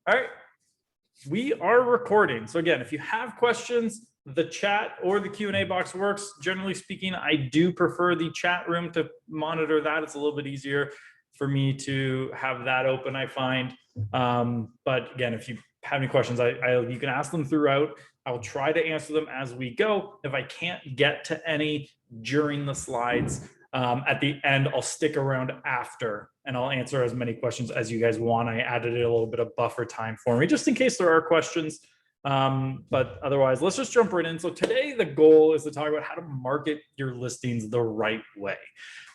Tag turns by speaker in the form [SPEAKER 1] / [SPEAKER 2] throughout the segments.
[SPEAKER 1] All right, we are recording. So again, if you have questions, the chat or the Q&A box works. Generally speaking, I do prefer the chat room to monitor that. It's a little bit easier for me to have that open, I find. But again, if you have any questions, you can ask them throughout. I will try to answer them as we go. If I can't get to any during the slides, at the end, I'll stick around after and I'll answer as many questions as you guys want. I added a little bit of buffer time for me just in case there are questions. But otherwise, let's just jump right in. So today the goal is to talk about how to market your listings the right way.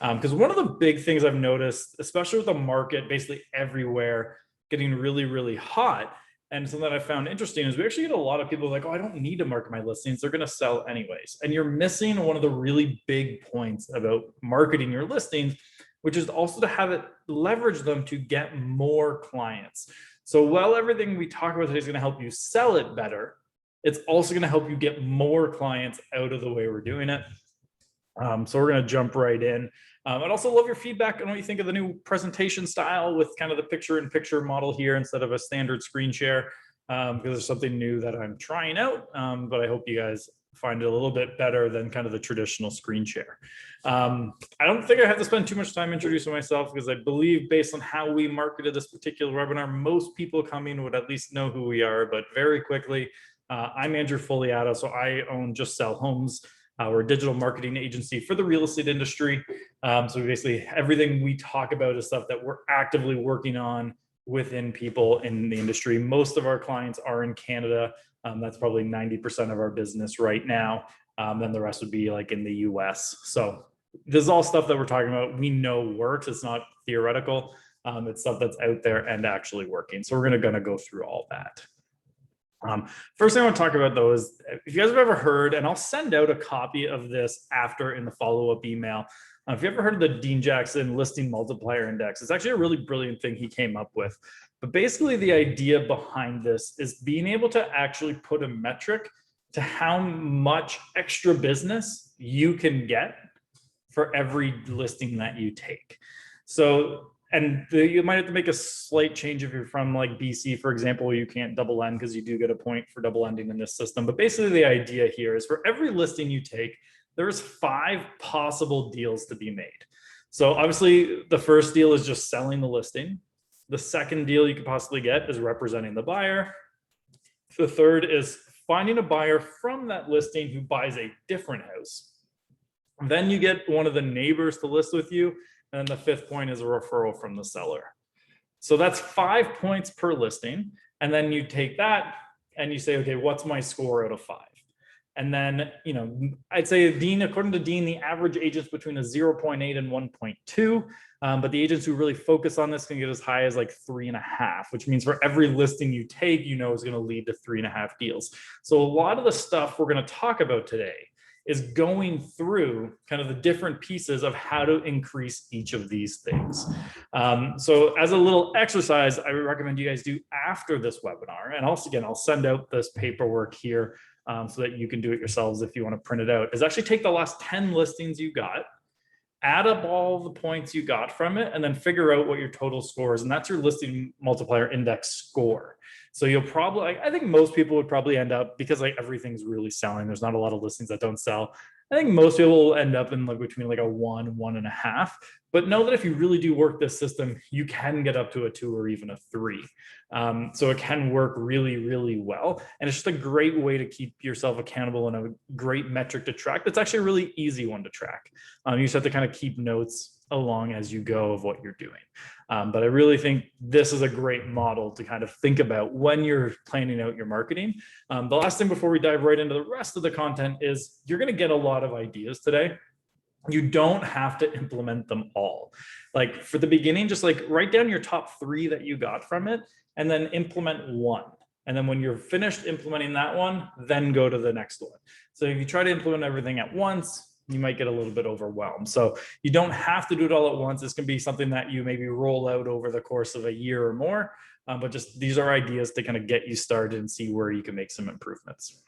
[SPEAKER 1] Because one of the big things I've noticed, especially with the market basically everywhere getting really, really hot, and something that I found interesting is we actually get a lot of people like, oh, I don't need to market my listings. They're going to sell anyways. And you're missing one of the really big points about marketing your listings, which is also to have it leverage them to get more clients. So while everything we talk about today is going to help you sell it better, it's also going to help you get more clients out of the way we're doing it. So we're going to jump right in. I'd also love your feedback on what you think of the new presentation style with kind of the picture-in-picture model here instead of a standard screen share, because there's something new that I'm trying out, but I hope you guys find it a little bit better than kind of the traditional screen share. I don't think I have to spend too much time introducing myself because I believe based on how we marketed this particular webinar, most people coming would at least know who we are, but very quickly, I'm Andrew Fogliato, so I own Just Sell Homes. We're a digital marketing agency for the real estate industry. So basically everything we talk about is stuff that we're actively working on within people in the industry. Most of our clients are in Canada. That's probably 90% of our business right now. Then the rest would be like in the US. So this is all stuff that we're talking about. We know works. It's not theoretical. It's stuff that's out there and actually working. So we're gonna go through all that. First thing I want to talk about though is if you guys have ever heard, and I'll send out a copy of this after in the follow-up email. If you ever heard of the Dean Jackson listing multiplier index, it's actually a really brilliant thing he came up with. But basically the idea behind this is being able to actually put a metric to how much extra business you can get for every listing that you take. So you might have to make a slight change if you're from like BC, for example, you can't double end because you do get a point for double ending in this system. But basically the idea here is for every listing you take, there's 5 possible deals to be made. So obviously the first deal is just selling the listing. The second deal you could possibly get is representing the buyer. The third is finding a buyer from that listing who buys a different house. Then you get one of the neighbors to list with you. And the 5th point is a referral from the seller. So that's 5 points per listing. And then you take that and you say, okay, what's my score out of 5? And then, you know, I'd say Dean, according to Dean, the average agent's between a 0.8 and 1.2. But the agents who really focus on this can get as high as like 3.5, which means for every listing you take, you know, is going to lead to 3.5 deals. So a lot of the stuff we're going to talk about today is going through kind of the different pieces of how to increase each of these things. So as a little exercise, I would recommend you guys do after this webinar. And also, again, I'll send out this paperwork here so that you can do it yourselves if you want to print it out, is actually take the last 10 listings you got, add up all the points you got from it, and then figure out what your total score is. And that's your listing multiplier index score. So you'll probably, I think most people would probably end up, because like everything's really selling, there's not a lot of listings that don't sell. I think most people will end up in like between like a 1, 1.5. But know that if you really do work this system, you can get up to a 2 or even a 3. So it can work really, really well. And it's just a great way to keep yourself accountable and a great metric to track. That's actually a really easy one to track. You just have to kind of keep notes along as you go of what you're doing. But I really think this is a great model to kind of think about when you're planning out your marketing. The last thing before we dive right into the rest of the content is you're going to get a lot of ideas today. You don't have to implement them all. Like for the beginning, just like write down your top 3 that you got from it and then implement 1. And then when you're finished implementing that one, then go to the next one. So if you try to implement everything at once, you might get a little bit overwhelmed. So you don't have to do it all at once. This can be something that you maybe roll out over the course of a year or more, but just these are ideas to kind of get you started and see where you can make some improvements.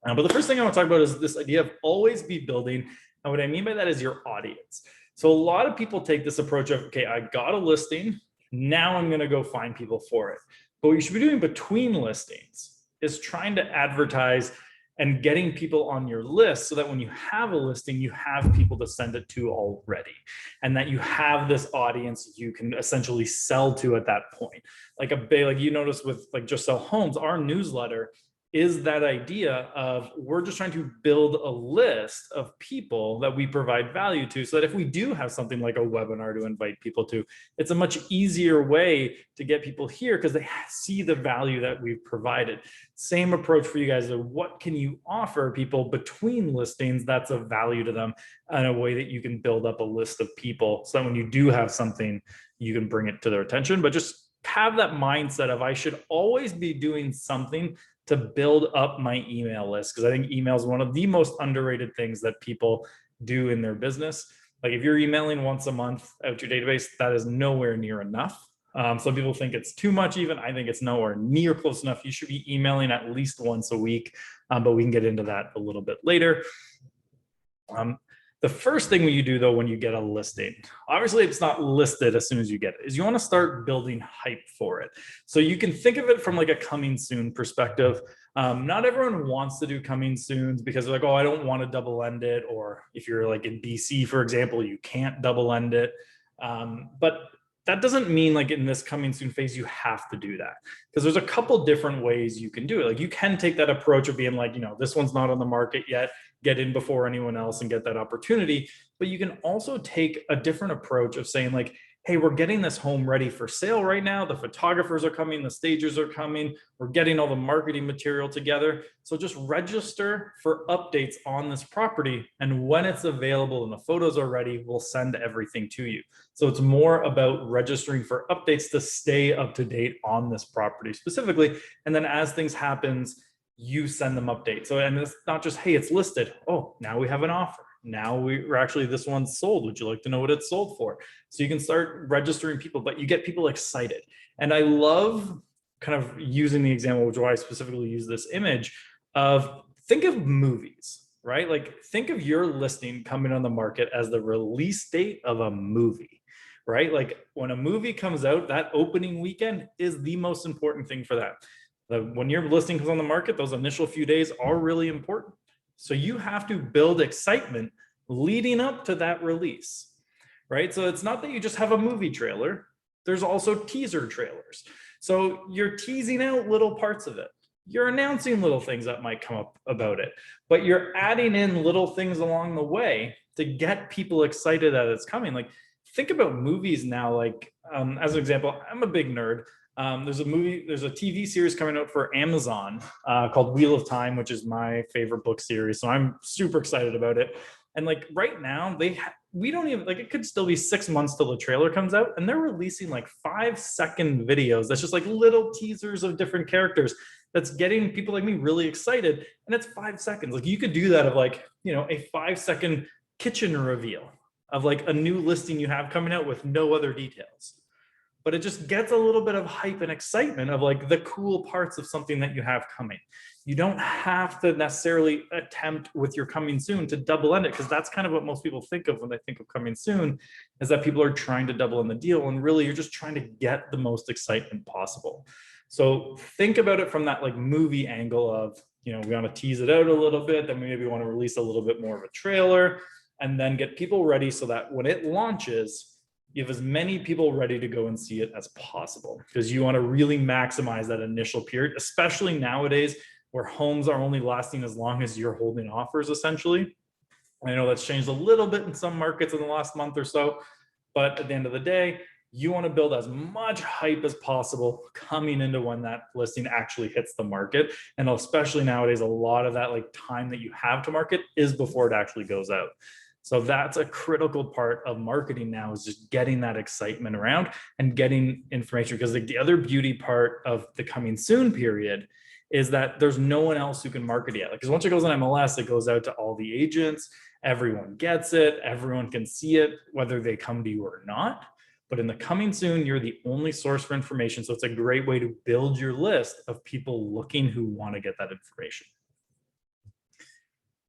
[SPEAKER 1] But the first thing I want to talk about is this idea of always be building. And what I mean by that is your audience. So a lot of people take this approach of, okay, I got a listing. Now I'm going to go find people for it. But what you should be doing between listings is trying to advertise and getting people on your list so that when you have a listing, you have people to send it to already, and that you have this audience you can essentially sell to at that point. Like you notice with like Just Sell Homes, our newsletter is that idea of we're just trying to build a list of people that we provide value to, so that if we do have something like a webinar to invite people to, it's a much easier way to get people here because they see the value that we've provided. Same approach for you guys of what can you offer people between listings that's of value to them in a way that you can build up a list of people, so that when you do have something, you can bring it to their attention. But just have that mindset of I should always be doing something to build up my email list, because I think email is one of the most underrated things that people do in their business. Like if you're emailing once a month out to your database, that is nowhere near enough. Some people think it's too much even. I think it's nowhere near close enough. You should be emailing at least once a week, but we can get into that a little bit later. The first thing you do though, when you get a listing, obviously it's not listed as soon as you get it, is you want to start building hype for it. So you can think of it from like a coming soon perspective. Not everyone wants to do coming soons because they're like, oh, I don't want to double end it. Or if you're like in BC, for example, you can't double end it. But that doesn't mean like in this coming soon phase, you have to do that, because there's a couple different ways you can do it. Like you can take that approach of being like, this one's not on the market yet, get in before anyone else and get that opportunity. But you can also take a different approach of saying like, hey, we're getting this home ready for sale right now. The photographers are coming, the stagers are coming. We're getting all the marketing material together. So just register for updates on this property. And when it's available and the photos are ready, we'll send everything to you. So it's more about registering for updates to stay up to date on this property specifically. And then as things happens, you send them updates. So, and it's not just, hey, it's listed. Oh, now we have an offer. Now we're actually, this one's sold. Would you like to know what it's sold for? So you can start registering people, but you get people excited. And I love kind of using the example, which is why I specifically use this image of, think of movies, right? Like think of your listing coming on the market as the release date of a movie, right? Like when a movie comes out, that opening weekend is the most important thing for that. When your listing comes on the market, those initial few days are really important. So you have to build excitement leading up to that release, right? So it's not that you just have a movie trailer. There's also teaser trailers. So you're teasing out little parts of it. You're announcing little things that might come up about it, but you're adding in little things along the way to get people excited that it's coming. Like think about movies now, like as an example, I'm a big nerd. There's a TV series coming out for Amazon called Wheel of Time, which is my favorite book series. So I'm super excited about it. And like right now, we don't even, like, it could still be 6 months till the trailer comes out, and they're releasing like 5-second videos. That's just like little teasers of different characters. That's getting people like me really excited. And it's 5 seconds. Like you could do that of like, a 5-second kitchen reveal of like a new listing you have coming out with no other details. But it just gets a little bit of hype and excitement of like the cool parts of something that you have coming. You don't have to necessarily attempt with your coming soon to double end it, because that's kind of what most people think of when they think of coming soon, is that people are trying to double in the deal, and really you're just trying to get the most excitement possible. So think about it from that like movie angle of, we want to tease it out a little bit, then we maybe want to release a little bit more of a trailer, and then get people ready so that when it launches, you have as many people ready to go and see it as possible, because you want to really maximize that initial period, especially nowadays where homes are only lasting as long as you're holding offers, essentially. I know that's changed a little bit in some markets in the last month or so, but at the end of the day, you want to build as much hype as possible coming into when that listing actually hits the market. And especially nowadays, a lot of that like time that you have to market is before it actually goes out. So that's a critical part of marketing now, is just getting that excitement around and getting information. Because like the other beauty part of the coming soon period is that there's no one else who can market yet. Because once it goes on MLS, it goes out to all the agents, everyone gets it, everyone can see it, whether they come to you or not. But in the coming soon, you're the only source for information. So it's a great way to build your list of people looking who want to get that information.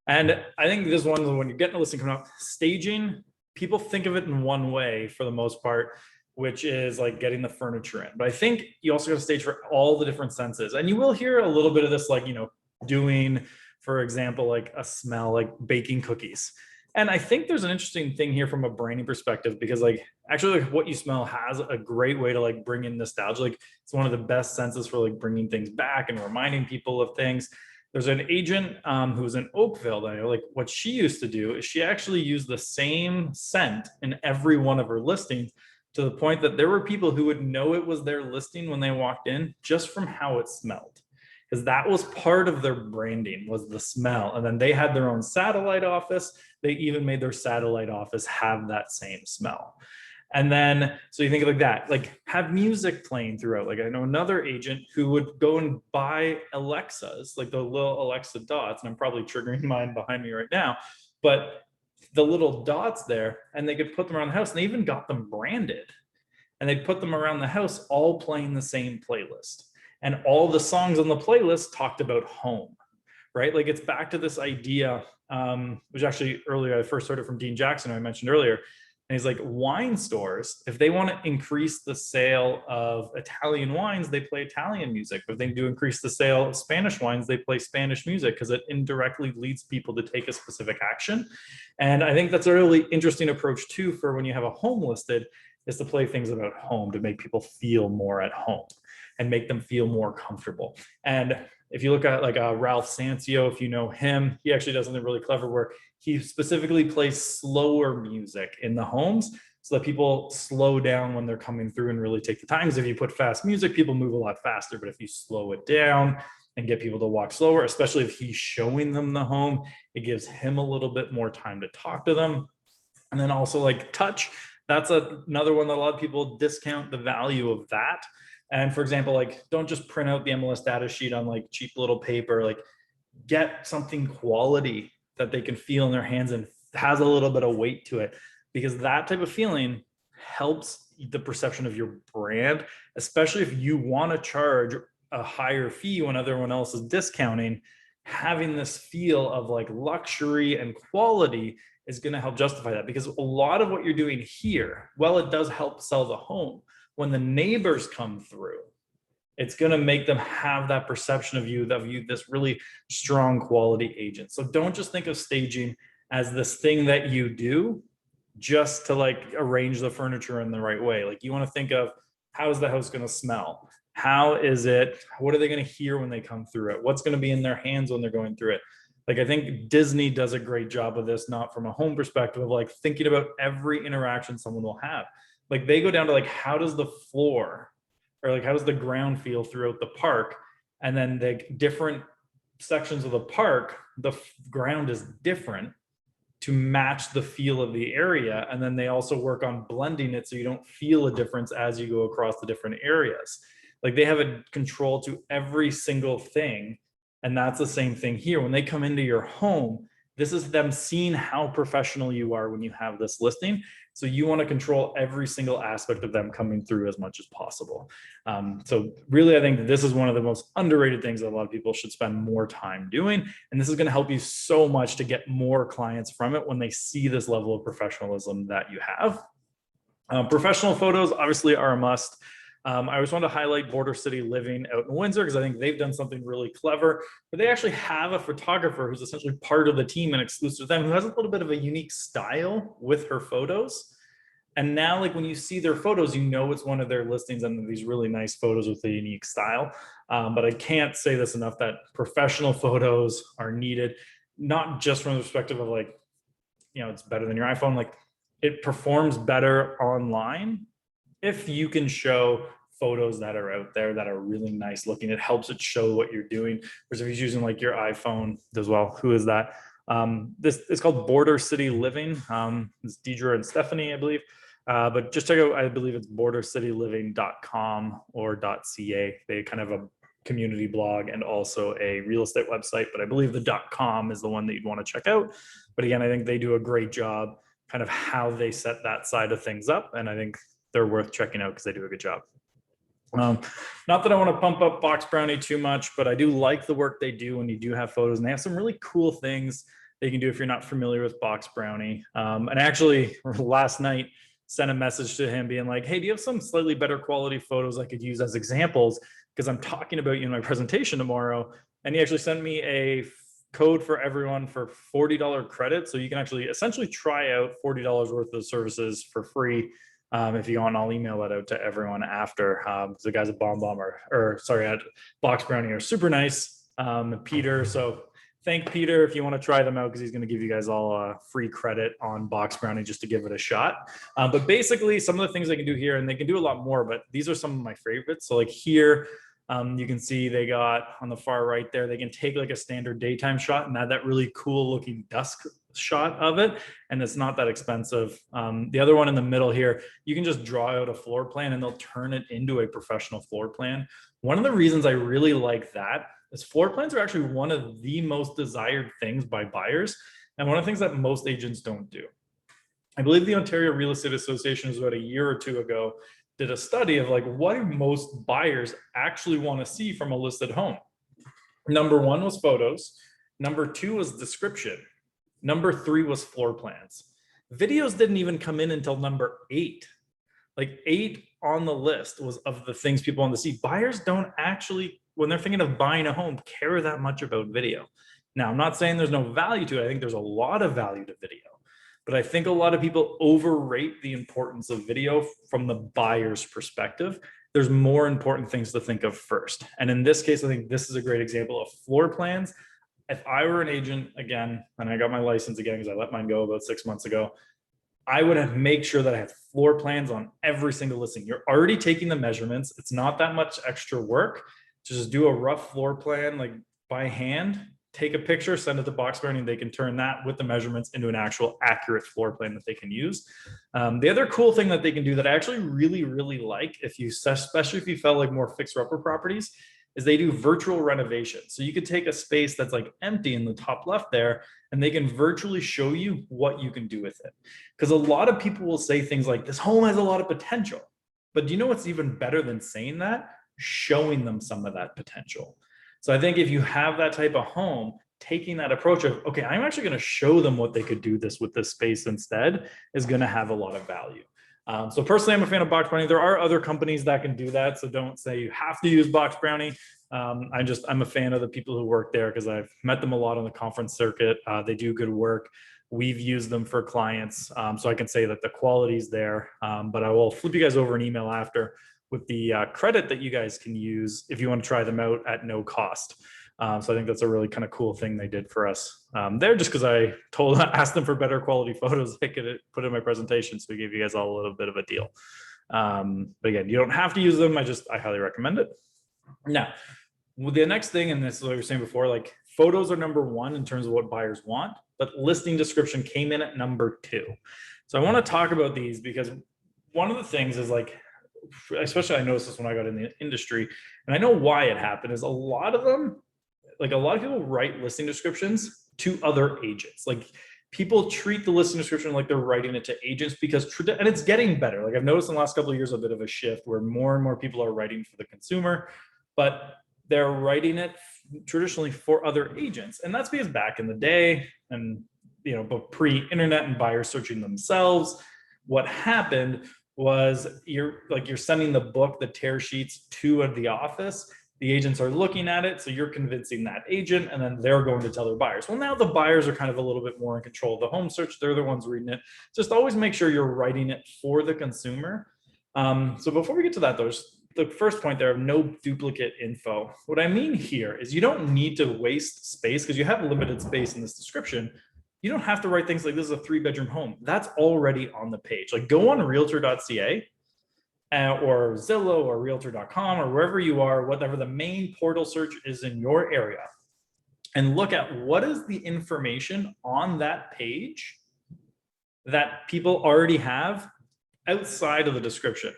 [SPEAKER 1] And I think this one, when you're getting a listing coming up, staging, people think of it in one way for the most part, which is like getting the furniture in. But I think you also got to stage for all the different senses. And you will hear a little bit of this, like, doing, for example, like a smell, like baking cookies. And I think there's an interesting thing here from a branding perspective, because like actually like what you smell has a great way to like bring in nostalgia. Like it's one of the best senses for like bringing things back and reminding people of things. There's an agent who was in Oakville that I know, like what she used to do is she actually used the same scent in every one of her listings, to the point that there were people who would know it was their listing when they walked in just from how it smelled, because that was part of their branding, was the smell. And then they had their own satellite office. They even made their satellite office have that same smell. And then, so you think of like that, like have music playing throughout. Like I know another agent who would go and buy Alexas, like the little Alexa dots, and I'm probably triggering mine behind me right now, but the little dots there, and they could put them around the house, and they even got them branded, and they put them around the house, all playing the same playlist. And all the songs on the playlist talked about home, right? Like it's back to this idea, which actually earlier I first heard it from Dean Jackson, who I mentioned earlier. And he's like, wine stores, if they want to increase the sale of Italian wines, they play Italian music. But if they do increase the sale of Spanish wines, they play Spanish music, because it indirectly leads people to take a specific action. And I think that's a really interesting approach too, for when you have a home listed, is to play things about home to make people feel more at home and make them feel more comfortable. And if you look at like Ralph Sancio, if you know him, he actually does something really clever where he specifically plays slower music in the homes so that people slow down when they're coming through and really take the time. Because if you put fast music, people move a lot faster. But if you slow it down and get people to walk slower, especially if he's showing them the home, it gives him a little bit more time to talk to them. And then also like touch, that's another one that a lot of people discount the value of that. And for example, like don't just print out the MLS data sheet on like cheap little paper, like get something quality that they can feel in their hands and has a little bit of weight to it, because that type of feeling helps the perception of your brand, especially if you want to charge a higher fee when everyone else is discounting. Having this feel of like luxury and quality is going to help justify that, because a lot of what you're doing here, well, it does help sell the home. When the neighbors come through, it's going to make them have that perception of you, this really strong quality agent. So don't just think of staging as this thing that you do just to like arrange the furniture in the right way. Like you want to think of, how is the house going to smell? How is it? What are they going to hear when they come through it? What's going to be in their hands when they're going through it? Like I think Disney does a great job of this, not from a home perspective of like thinking about every interaction someone will have. Like they go down to like, how does the floor or like how does the ground feel throughout the park? And then the different sections of the park, the ground is different to match the feel of the area. And then they also work on blending it so you don't feel a difference as you go across the different areas. Like they have a control to every single thing. And that's the same thing here. When they come into your home, this is them seeing how professional you are when you have this listing. So you want to control every single aspect of them coming through as much as possible. So really, I think this is one of the most underrated things that a lot of people should spend more time doing. And this is going to help you so much to get more clients from it when they see this level of professionalism that you have. Professional photos obviously are a must. I always want to highlight Border City Living out in Windsor, because I think they've done something really clever, but they actually have a photographer who's essentially part of the team and exclusive to them, who has a little bit of a unique style with her photos. And now, like when you see their photos, you know it's one of their listings and these really nice photos with a unique style. But I can't say this enough, that professional photos are needed, not just from the perspective of like, it's better than your iPhone. Like it performs better online if you can show photos that are out there that are really nice looking. It helps it show what you're doing. Whereas if you're using like your iPhone as well, who is that? This is called Border City Living. It's Deidre and Stephanie, I believe. But just check out, I believe it's bordercityliving.com or .ca. They kind of have a community blog and also a real estate website, but I believe the .com is the one that you'd want to check out. But again, I think they do a great job kind of how they set that side of things up. And I think they're worth checking out because they do a good job. Not that I want to pump up Box Brownie too much, but I do like the work they do when you do have photos, and they have some really cool things that you can do if you're not familiar with Box Brownie. And actually last night, sent a message to him being like, hey, do you have some slightly better quality photos I could use as examples? Because I'm talking about you in my presentation tomorrow. And he actually sent me a code for everyone for $40 credit. So you can actually essentially try out $40 worth of services for free. If you want, I'll email that out to everyone after. The guys at at Box Brownie are super nice. Peter, so thank Peter if you want to try them out, because he's going to give you guys all a free credit on Box Brownie just to give it a shot. But basically, some of the things they can do here, and they can do a lot more, but these are some of my favorites. So like here, you can see they got on the far right there, they can take like a standard daytime shot and add that really cool looking dusk shot of it. And it's not that expensive. The other one in the middle here, you can just draw out a floor plan and they'll turn it into a professional floor plan. One of the reasons I really like that is floor plans are actually one of the most desired things by buyers. And one of the things that most agents don't do. I believe the Ontario Real Estate Association was about a year or two ago, did a study of like, what do most buyers actually want to see from a listed home? Number one was photos. Number two was description. Number three was floor plans. Videos didn't even come in until number 8. Like 8 on the list was of the things people want to see. Buyers don't actually, when they're thinking of buying a home, care that much about video. Now, I'm not saying there's no value to it. I think there's a lot of value to video. But I think a lot of people overrate the importance of video from the buyer's perspective. There's more important things to think of first. And in this case, I think this is a great example of floor plans. If I were an agent again, and I got my license again because I let mine go about 6 months ago, I would have make sure that I have floor plans on every single listing. You're already taking the measurements. It's not that much extra work. Just do a rough floor plan like by hand. Take a picture, send it to Box Brownie, and they can turn that with the measurements into an actual accurate floor plan that they can use. The other cool thing that they can do that I actually really, really like, especially if you felt like more fixer-upper properties, is they do virtual renovation. So you could take a space that's like empty in the top left there, and they can virtually show you what you can do with it. Because a lot of people will say things like, this home has a lot of potential. But do you know what's even better than saying that? Showing them some of that potential. So I think if you have that type of home, taking that approach of, okay, I'm actually going to show them what they could do with this space instead is going to have a lot of value. So personally, I'm a fan of Box Brownie. There are other companies that can do that. So don't say you have to use Box Brownie. I'm a fan of the people who work there because I've met them a lot on the conference circuit. They do good work. We've used them for clients. So I can say that the quality is there, but I will flip you guys over an email after with the credit that you guys can use if you want to try them out at no cost. So I think that's a really kind of cool thing they did for us there, just because I asked them for better quality photos I could put in my presentation. So we gave you guys all a little bit of a deal. But again, you don't have to use them. I highly recommend it. Now, the next thing, and this is what we were saying before, like photos are number one in terms of what buyers want, but listing description came in at number 2. So I want to talk about these because one of the things is like, especially I noticed this when I got in the industry, and I know why it happened, is a lot of people write listing descriptions to other agents. Like people treat the listing description like they're writing it to agents and it's getting better. Like I've noticed in the last couple of years, a bit of a shift where more and more people are writing for the consumer, but they're writing it traditionally for other agents. And that's because back in the day, and but pre-internet and buyers searching themselves, what happened was you're sending the book, the tear sheets to the office. The agents are looking at it. So you're convincing that agent and then they're going to tell their buyers. Well, now the buyers are kind of a little bit more in control of the home search. They're the ones reading it. Just always make sure you're writing it for the consumer. So before we get to that, there's the first point there of no duplicate info. What I mean here is you don't need to waste space because you have limited space in this description. You don't have to write things like this is a 3-bedroom home. That's already on the page. Like go on realtor.ca or Zillow or realtor.com or wherever you are, whatever the main portal search is in your area, and look at what is the information on that page that people already have outside of the description.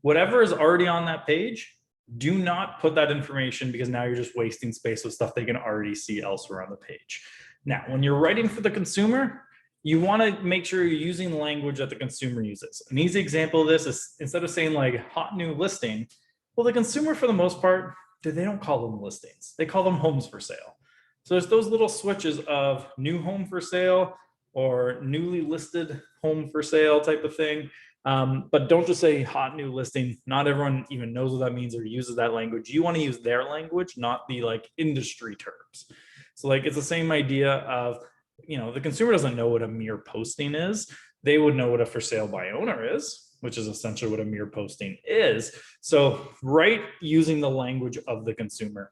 [SPEAKER 1] Whatever is already on that page, do not put that information because now you're just wasting space with stuff they can already see elsewhere on the page. Now, when you're writing for the consumer, you want to make sure you're using language that the consumer uses. An easy example of this is instead of saying like hot new listing, well, the consumer for the most part, they don't call them listings. They call them homes for sale. So there's those little switches of new home for sale or newly listed home for sale type of thing. But don't just say hot new listing. Not everyone even knows what that means or uses that language. You want to use their language, not the like industry terms. So like it's the same idea of, the consumer doesn't know what a mere posting is. They would know what a for sale by owner is, which is essentially what a mere posting is. So write using the language of the consumer.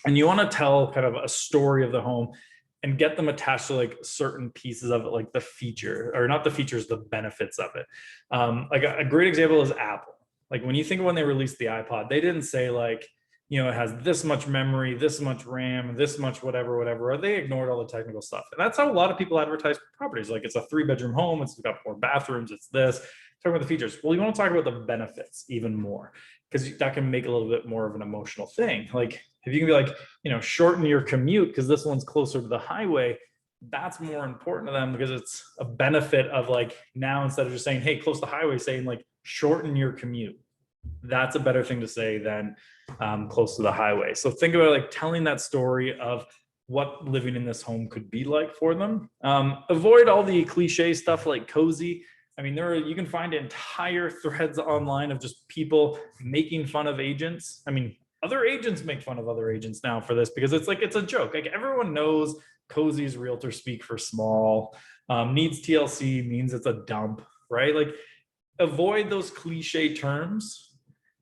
[SPEAKER 1] And you want to tell kind of a story of the home and get them attached to like certain pieces of it, like the feature, or not the features, the benefits of it. Like a great example is Apple. Like when you think of when they released the iPod, they didn't say like, it has this much memory, this much RAM, this much whatever, or they ignored all the technical stuff. And that's how a lot of people advertise properties. Like it's a 3-bedroom home, it's got 4 bathrooms, it's this. Talk about the features. Well, you want to talk about the benefits even more, because that can make a little bit more of an emotional thing. Like if you can be like, shorten your commute because this one's closer to the highway, that's more important to them because it's a benefit of like now instead of just saying, hey, close to the highway, saying like shorten your commute. That's a better thing to say than close to the highway. So think about like telling that story of what living in this home could be like for them. Avoid all the cliche stuff like cozy. I mean, you can find entire threads online of just people making fun of agents. I mean, other agents make fun of other agents now for this because it's a joke. Like everyone knows cozy is realtor speak for small. Needs TLC means it's a dump, right? Like avoid those cliche terms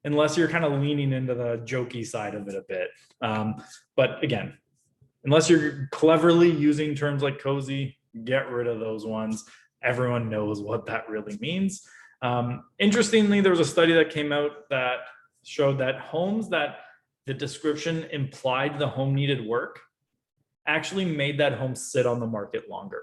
[SPEAKER 1] unless you're kind of leaning into the jokey side of it a bit. But again, unless you're cleverly using terms like cozy, get rid of those ones. Everyone knows what that really means. Interestingly, there was a study that came out that showed that homes that the description implied the home needed work actually made that home sit on the market longer.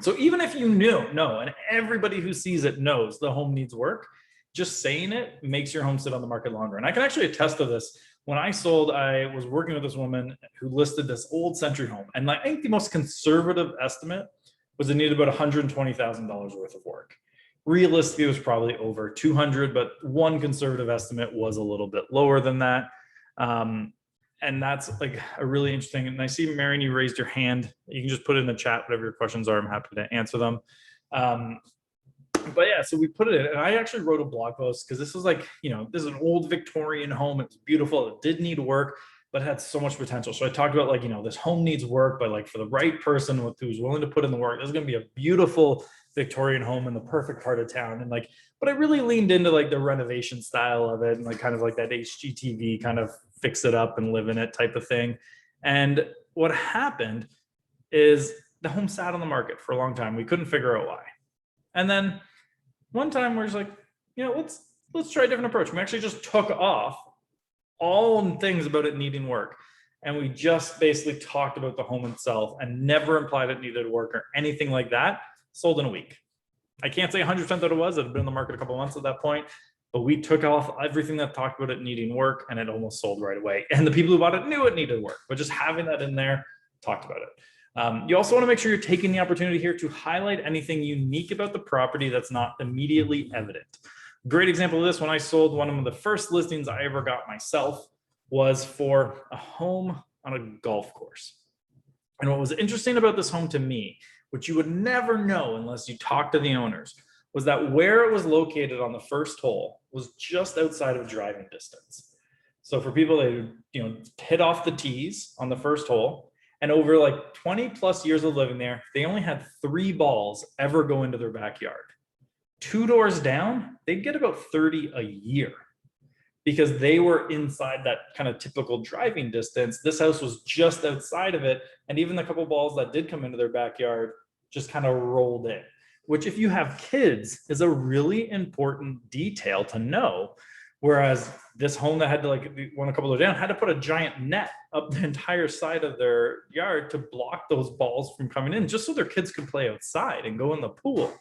[SPEAKER 1] So even if you know, and everybody who sees it knows the home needs work, just saying it makes your home sit on the market longer. And I can actually attest to this. When I sold, I was working with this woman who listed this old century home. And I think the most conservative estimate was it needed about $120,000 worth of work. Realistically, it was probably over 200, but one conservative estimate was a little bit lower than that. And that's like a really interesting, and I see Marion, you raised your hand. You can just put it in the chat, whatever your questions are, I'm happy to answer them. But yeah, so we put it in, and I actually wrote a blog post because this was like, this is an old Victorian home. It was beautiful. It did need work, but it had so much potential. So I talked about like, this home needs work, but like for the right person who's willing to put in the work, this is going to be a beautiful Victorian home in the perfect part of town. And like, but I really leaned into like the renovation style of it and like kind of like that HGTV kind of fix it up and live in it type of thing. And what happened is the home sat on the market for a long time. We couldn't figure out why. And then one time we're just like, let's try a different approach. We actually just took off all things about it needing work. And we just basically talked about the home itself and never implied it needed work or anything like that. Sold in a week. I can't say 100% that it was. It had been in the market a couple of months at that point, but we took off everything that talked about it needing work and it almost sold right away. And the people who bought it knew it needed work, but just having that in there, talked about it. You also want to make sure you're taking the opportunity here to highlight anything unique about the property that's not immediately evident. Great example of this, when I sold one of the first listings I ever got myself was for a home on a golf course. And what was interesting about this home to me, which you would never know unless you talk to the owners, was that where it was located on the first hole was just outside of driving distance. So for people, they would, hit off the tees on the first hole, and over like 20 plus years of living there, they only had 3 balls ever go into their backyard. 2 doors down, they'd get about 30 a year because they were inside that kind of typical driving distance. This house was just outside of it. And even the couple balls that did come into their backyard just kind of rolled in, which if you have kids is a really important detail to know. Whereas this home that had to one a couple of doors down had to put a giant net up the entire side of their yard to block those balls from coming in, just so their kids could play outside and go in the pool,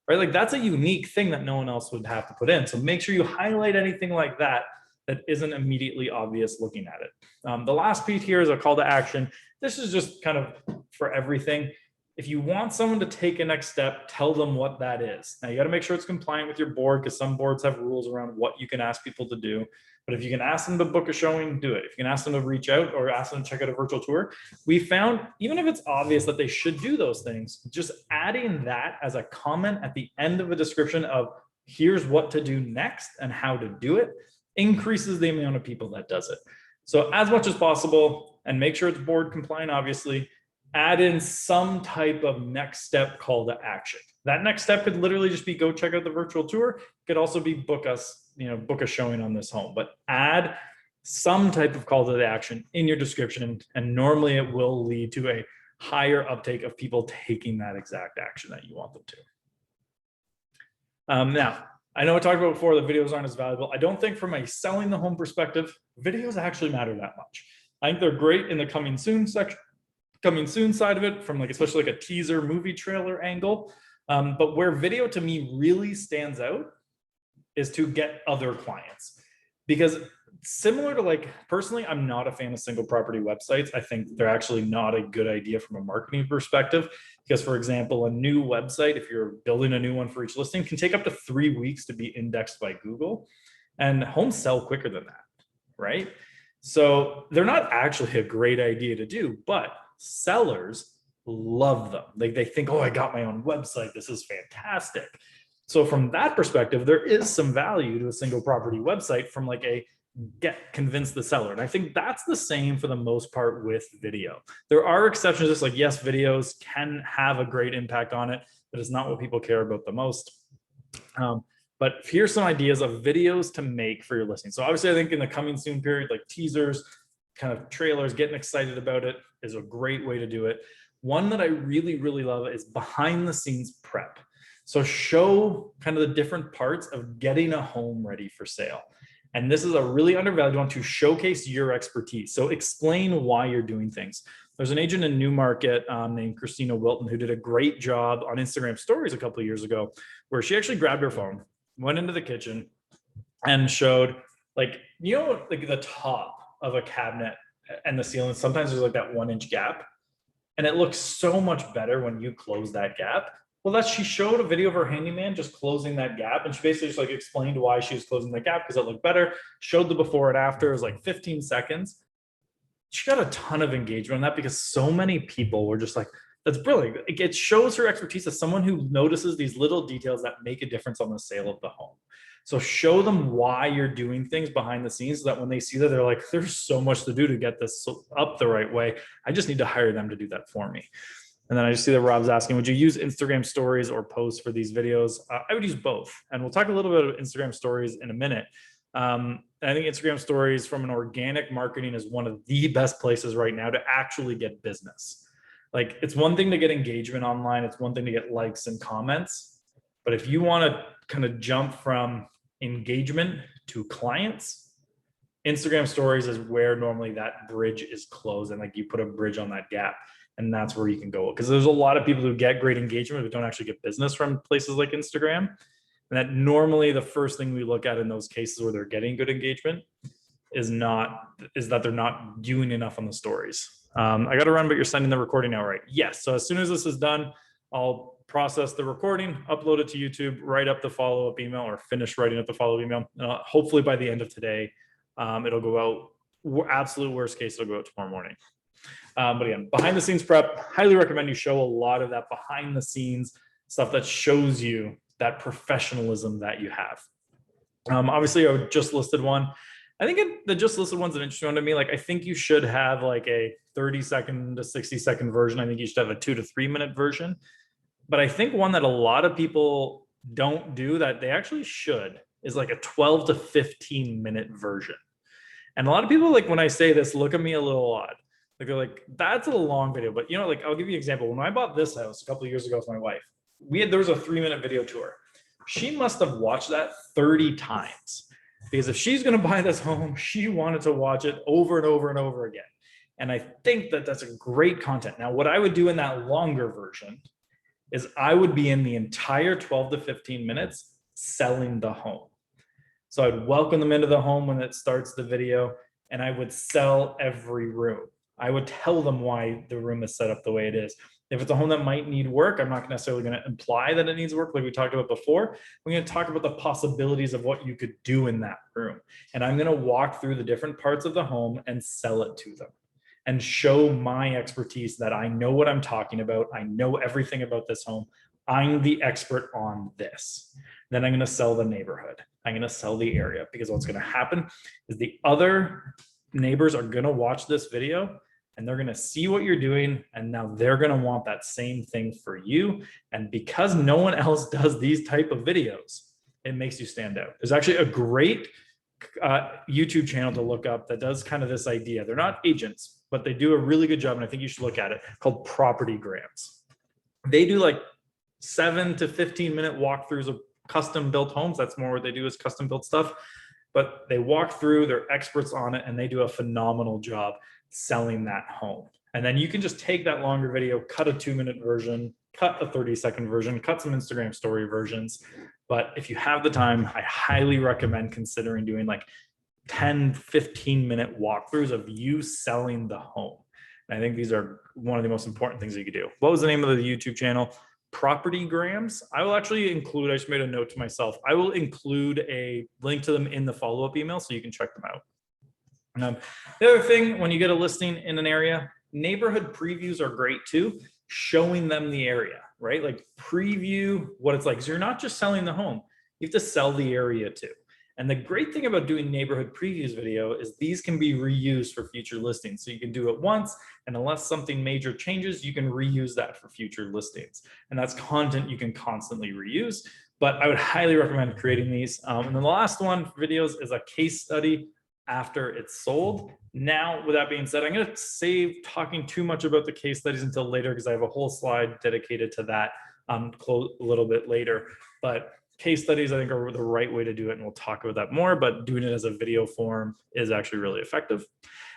[SPEAKER 1] right? Like that's a unique thing that no one else would have to put in. So make sure you highlight anything like that that isn't immediately obvious looking at it. The last piece here is a call to action. This is just kind of for everything. If you want someone to take a next step, tell them what that is. Now you got to make sure it's compliant with your board because some boards have rules around what you can ask people to do. But if you can ask them to book a showing, do it. If you can ask them to reach out or ask them to check out a virtual tour, we found, even if it's obvious that they should do those things, just adding that as a comment at the end of a description of here's what to do next and how to do it increases the amount of people that does it. So as much as possible, and make sure it's board compliant, obviously, add in some type of next step call to action. That next step could literally just be go check out the virtual tour. It could also be book a showing on this home, but add some type of call to the action in your description. And normally it will lead to a higher uptake of people taking that exact action that you want them to. Now, I know I talked about before, the videos aren't as valuable. I don't think from a selling the home perspective, videos actually matter that much. I think they're great in the coming soon section, coming soon side of it, from especially a teaser movie trailer angle. But where video to me really stands out is to get other clients, because similar to personally, I'm not a fan of single property websites. I think they're actually not a good idea from a marketing perspective, because for example, a new website, if you're building a new one for each listing, can take up to 3 weeks to be indexed by Google, and homes sell quicker than that, right? So they're not actually a great idea to do, but sellers love them. They think, oh, I got my own website. This is fantastic. So from that perspective, there is some value to a single property website from convince the seller. And I think that's the same for the most part with video. There are exceptions, just yes, videos can have a great impact on it, but it's not what people care about the most. But here's some ideas of videos to make for your listing. So obviously I think in the coming soon period, teasers, kind of trailers, getting excited about it is a great way to do it. One that I really, really love is behind the scenes prep. So show kind of the different parts of getting a home ready for sale. And this is a really undervalued one to showcase your expertise. So explain why you're doing things. There's an agent in Newmarket named Christina Wilton who did a great job on Instagram stories a couple of years ago, where she actually grabbed her phone, went into the kitchen and showed the top of a cabinet and the ceiling. Sometimes there's that 1-inch gap, and it looks so much better when you close that gap. Well, she showed a video of her handyman just closing that gap, and she basically just explained why she was closing the gap, because it looked better. Showed the before and after. It was 15 seconds. She got a ton of engagement on that because so many people were just that's brilliant. It shows her expertise as someone who notices these little details that make a difference on the sale of the home. So show them why you're doing things behind the scenes, so that when they see that, they're there's so much to do to get this up the right way. I just need to hire them to do that for me. And then I just see that Rob's asking, would you use Instagram stories or posts for these videos? I would use both. And we'll talk a little bit about Instagram stories in a minute. I think Instagram stories from an organic marketing is one of the best places right now to actually get business. It's one thing to get engagement online. It's one thing to get likes and comments. But if you want to kind of jump from engagement to clients, Instagram stories is where normally that bridge is closed, and you put a bridge on that gap. And that's where you can go, because there's a lot of people who get great engagement but don't actually get business from places like Instagram. And that normally the first thing we look at in those cases where they're getting good engagement is that they're not doing enough on the stories. I got to run, but you're sending the recording out, right? Yes. So as soon as this is done, I'll process the recording, upload it to YouTube, write up the follow-up email, or finish writing up the follow-up email. Hopefully by the end of today, it'll go out. Absolute worst case, it'll go out tomorrow morning. But again, behind the scenes prep, highly recommend you show a lot of that behind the scenes stuff that shows you that professionalism that you have. Obviously, I just listed one. I think the just listed one's an interesting one to me. I think you should have a 30-second to 60-second version. I think you should have a 2 to 3 minute version. But I think one that a lot of people don't do that they actually should is a 12 to 15 minute version. And a lot of people, when I say this, look at me a little odd. They're that's a long video. But I'll give you an example. When I bought this house a couple of years ago with my wife, there was a 3-minute video tour. She must have watched that 30 times, because if she's going to buy this home, she wanted to watch it over and over and over again. And I think that that's a great content. Now, what I would do in that longer version is I would be in the entire 12 to 15 minutes selling the home. So I'd welcome them into the home when it starts the video, and I would sell every room. I would tell them why the room is set up the way it is. If it's a home that might need work, I'm not necessarily going to imply that it needs work like we talked about before. We're going to talk about the possibilities of what you could do in that room. And I'm going to walk through the different parts of the home and sell it to them and show my expertise that I know what I'm talking about. I know everything about this home. I'm the expert on this. Then I'm going to sell the neighborhood. I'm going to sell the area, because what's going to happen is the other neighbors are going to watch this video and they're going to see what you're doing. And now they're going to want that same thing for you. And because no one else does these type of videos, it makes you stand out. There's actually a great YouTube channel to look up that does kind of this idea. They're not agents, but they do a really good job. And I think you should look at it, called Property Grams. They do like 7 to 15 minute walkthroughs of custom built homes. That's more what they do, is custom built stuff. But they walk through, they're experts on it, and they do a phenomenal job selling that home. And then you can just take that longer video, cut a 2-minute version, cut a 30-second version, cut some Instagram story versions. But if you have the time, I highly recommend considering doing like 10, 15-minute walkthroughs of you selling the home. And I think these are one of the most important things you could do. What was the name of the YouTube channel? Property Grams. I will actually include, I just made a note to myself, I will include a link to them in the follow-up email so you can check them out. The other thing, when you get a listing in an area, neighborhood previews are great too, showing them the area, right? Like preview what it's like. So you're not just selling the home, you have to sell the area too. And the great thing about doing neighborhood previews video is these can be reused for future listings. So you can do it once, and unless something major changes, you can reuse that for future listings. And that's content you can constantly reuse. But I would highly recommend creating these. And then the last one for videos is a case study after it's sold. Now, with that being said, I'm going to save talking too much about the case studies until later, because I have a whole slide dedicated to that a little bit later. But case studies, I think, are the right way to do it, and we'll talk about that more, but doing it as a video form is actually really effective.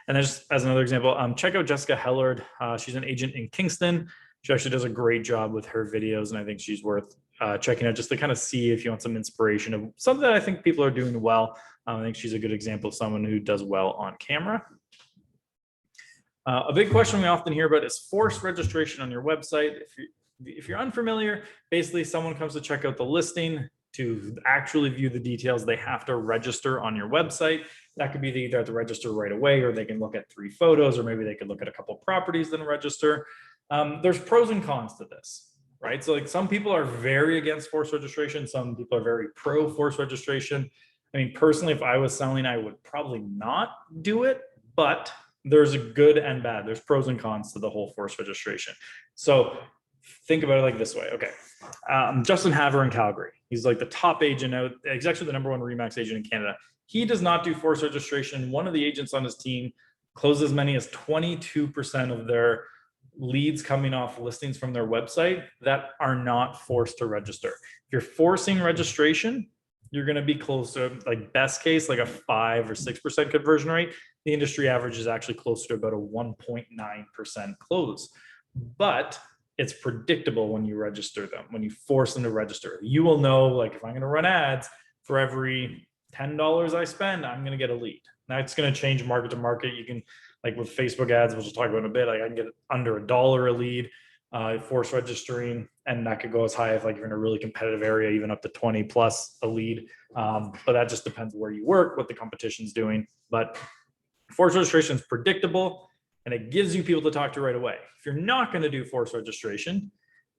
[SPEAKER 1] And then just as another example, check out Jessica Hellard. She's an agent in Kingston. She actually does a great job with her videos, and I think she's worth checking out just to kind of see if you want some inspiration of something that I think people are doing well. I think she's a good example of someone who does well on camera. A big question we often hear about is forced registration on your website. If you're unfamiliar, basically someone comes to check out the listing. To actually view the details, they have to register on your website. That could be they either have to register right away, or they can look at 3 photos, or maybe they could look at a couple properties, then register. There's pros and cons to this, right? So like some people are very against forced registration. Some people are very pro forced registration. I mean, personally, if I was selling, I would probably not do it, but there's a good and bad. There's pros and cons to the whole forced registration. So think about it like this way. Okay. Justin Haver in Calgary. He's like the top agent out. He's actually the #1 Remax agent in Canada. He does not do forced registration. One of the agents on his team closes as many as 22% of their leads coming off listings from their website that are not forced to register. If you're forcing registration, you're going to be close to, like, best case, like a 5 or 6% conversion rate. The industry average is actually closer to about a 1.9% close. But it's predictable when you register them, when you force them to register. You will know, like, if I'm going to run ads, for every $10 I spend, I'm going to get a lead. Now it's going to change market to market. You can, like with Facebook ads, which we'll talk about in a bit, like I can get under $1 a lead, force registering, and that could go as high as, like, you're in a really competitive area, even up to 20 plus a lead. But that just depends where you work, what the competition's doing. But force registration is predictable, and it gives you people to talk to right away. If you're not going to do forced registration,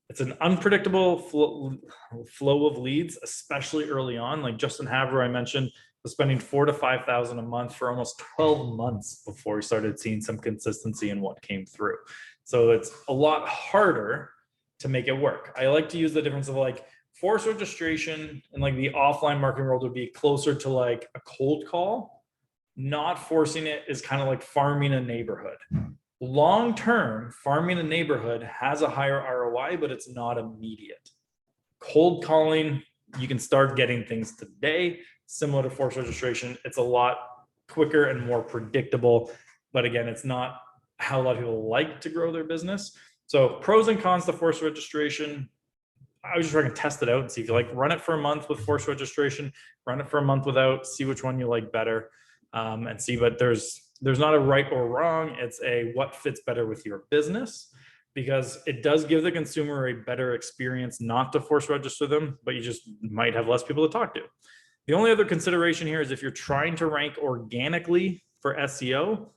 [SPEAKER 1] it's an unpredictable flow of leads, especially early on. Like Justin Haver, I mentioned, was spending $4,000 to $5,000 a month for almost 12 months before he started seeing some consistency in what came through. So it's a lot harder to make it work. I like to use the difference of, like, forced registration and like the offline marketing world would be closer to like a cold call. Not forcing it is kind of like farming a neighborhood. Long term, farming a neighborhood has a higher ROI, but it's not immediate. Cold calling, you can start getting things today, similar to forced registration. It's a lot quicker and more predictable, but again, it's not how a lot of people like to grow their business. So pros and cons to forced registration. I was just trying to test it out and see if you like. Run it for a month with forced registration, run it for a month without, see which one you like better. And see, but there's there's not a right or wrong. It's a what fits better with your business, because it does give the consumer a better experience not to force register them, but you just might have less people to talk to. The only other consideration here is if you're trying to rank organically for SEO,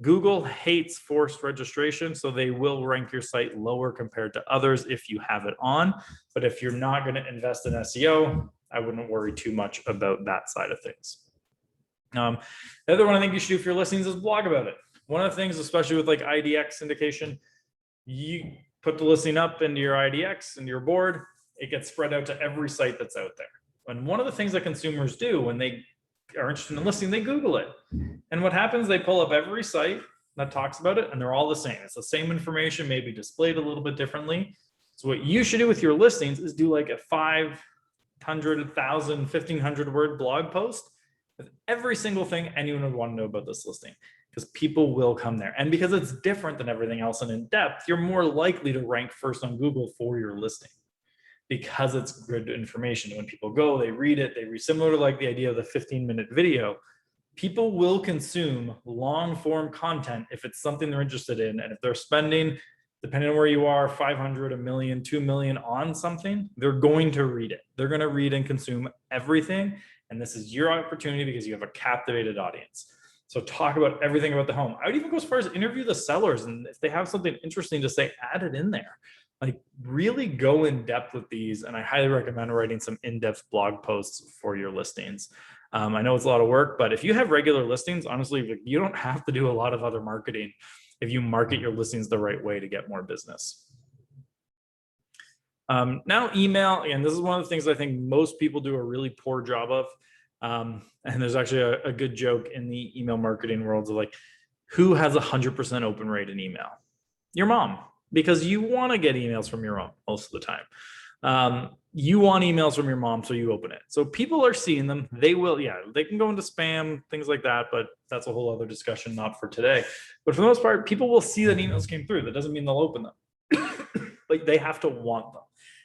[SPEAKER 1] Google hates forced registration, so they will rank your site lower compared to others if you have it on. But if you're not going to invest in SEO, I wouldn't worry too much about that side of things. The other one I think you should do for your listings is blog about it. One of the things, especially with like IDX syndication, you put the listing up into your IDX and your board, it gets spread out to every site that's out there. And one of the things that consumers do when they are interested in listing, they Google it. And what happens, they pull up every site that talks about it, and they're all the same. It's the same information, maybe displayed a little bit differently. So what you should do with your listings is do like a 500, 1,000, 1,500 word blog post with every single thing anyone would want to know about this listing, because people will come there. And because it's different than everything else and in depth, you're more likely to rank first on Google for your listing, because it's good information. When people go, they read it, they read, similar to like the idea of the 15-minute video, people will consume long form content if it's something they're interested in. And if they're spending, depending on where you are, 500, a million, 2 million on something, they're going to read it. They're going to read and consume everything. And this is your opportunity because you have a captivated audience. So talk about everything about the home. I would even go as far as interview the sellers. And if they have something interesting to say, add it in there. Like really go in depth with these. And I highly recommend writing some in-depth blog posts for your listings. I know it's a lot of work, but if you have regular listings, honestly, you don't have to do a lot of other marketing if you market your listings the right way to get more business. Now email, and this is one of the things I think most people do a really poor job of. And there's actually a good joke in the email marketing world of like, who has 100% open rate in email? Your mom, because you want to get emails from your mom most of the time. You want emails from your mom, so you open it. So people are seeing them. They will, yeah, they can go into spam, things like that, but that's a whole other discussion, not for today. But for the most part, people will see that emails came through. That doesn't mean they'll open them. But they have to want them.